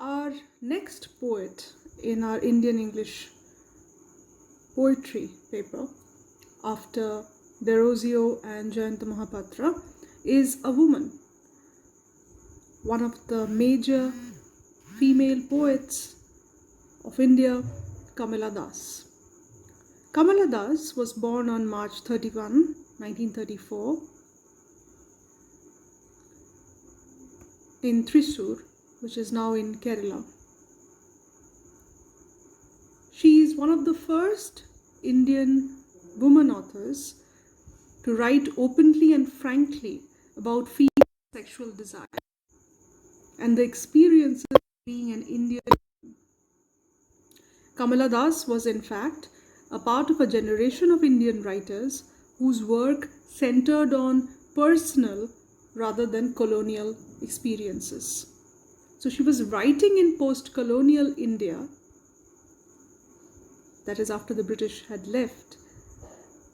Our next poet in our Indian English poetry paper after Derozio and Jayanta Mahapatra is a woman, one of the major female poets of India, Kamala Das. Kamala Das was born on March 31, 1934 in Thrissur, which is now in Kerala. She is one of the first Indian woman authors to write openly and frankly about female sexual desire and the experiences of being an Indian. Kamala Das was in fact a part of a generation of Indian writers whose work centered on personal rather than colonial experiences. So she was writing in post-colonial India, that is after the British had left,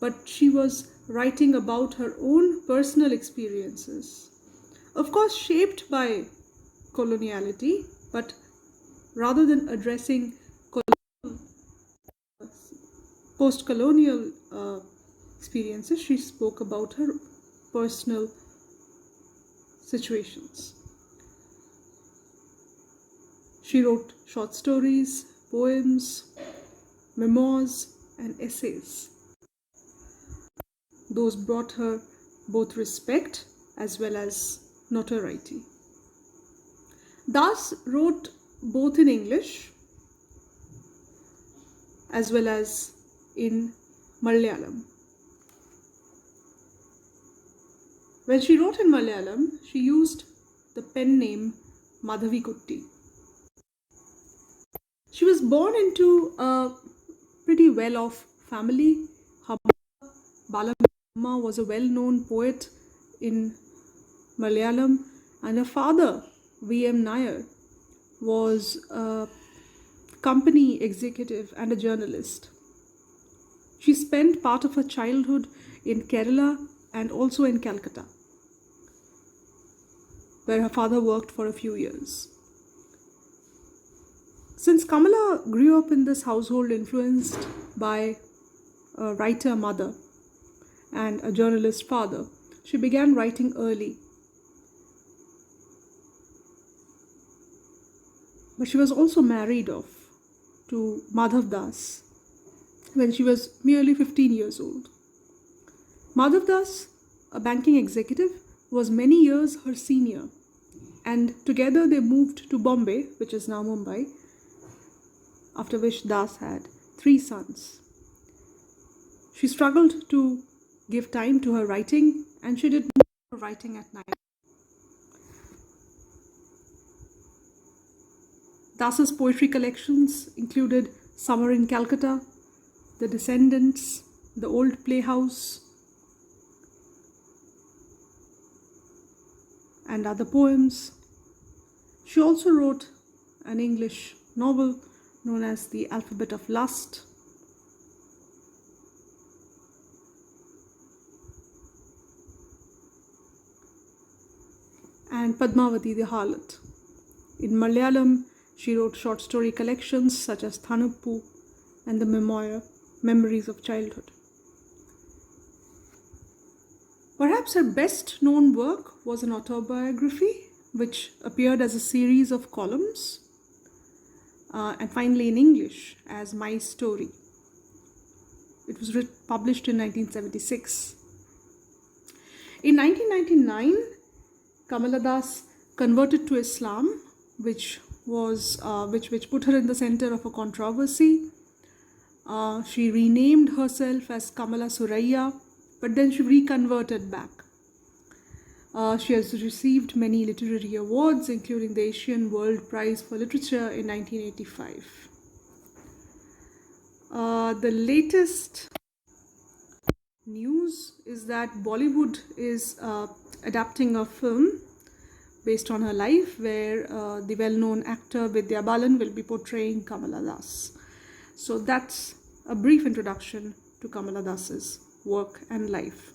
but she was writing about her own personal experiences, of course shaped by coloniality, but rather than addressing post-colonial experiences, she spoke about her personal situations. She wrote short stories, poems, memoirs, and essays. Those brought her both respect as well as notoriety. Das wrote both in English as well as in Malayalam. When she wrote in Malayalam, she used the pen name Madhavi Kutti. She was born into a pretty well-off family. Her mother, Balamma, was a well-known poet in Malayalam, and her father, V.M. Nair, was a company executive and a journalist. She spent part of her childhood in Kerala and also in Calcutta, where her father worked for a few years. Since Kamala grew up in this household influenced by a writer mother and a journalist father, she began writing early. But she was also married off to Madhav Das when she was merely 15 years old. Madhav Das, a banking executive, was many years her senior, and together they moved to Bombay, which is now Mumbai, after which Das had 3 sons. She struggled to give time to her writing, and she did most of her writing at night. Das's poetry collections included Summer in Calcutta, The Descendants, The Old Playhouse, and other poems. She also wrote an English novel known as The Alphabet of Lust. And Padmavati the Harlot. In Malayalam, she wrote short story collections such as Thanuppu and the memoir Memories of Childhood. Perhaps her best known work was an autobiography which appeared as a series of columns and finally in English as My Story. It was published in 1976. In 1999, Kamala Das converted to Islam, which put her in the center of a controversy. She renamed herself as Kamala Suraya, but then she reconverted back. She has received many literary awards, including the Asian World Prize for Literature in 1985. The latest news is that Bollywood is adapting a film based on her life, where the well-known actor Vidya Balan will be portraying Kamala Das. So that's a brief introduction to Kamala Das's work and life.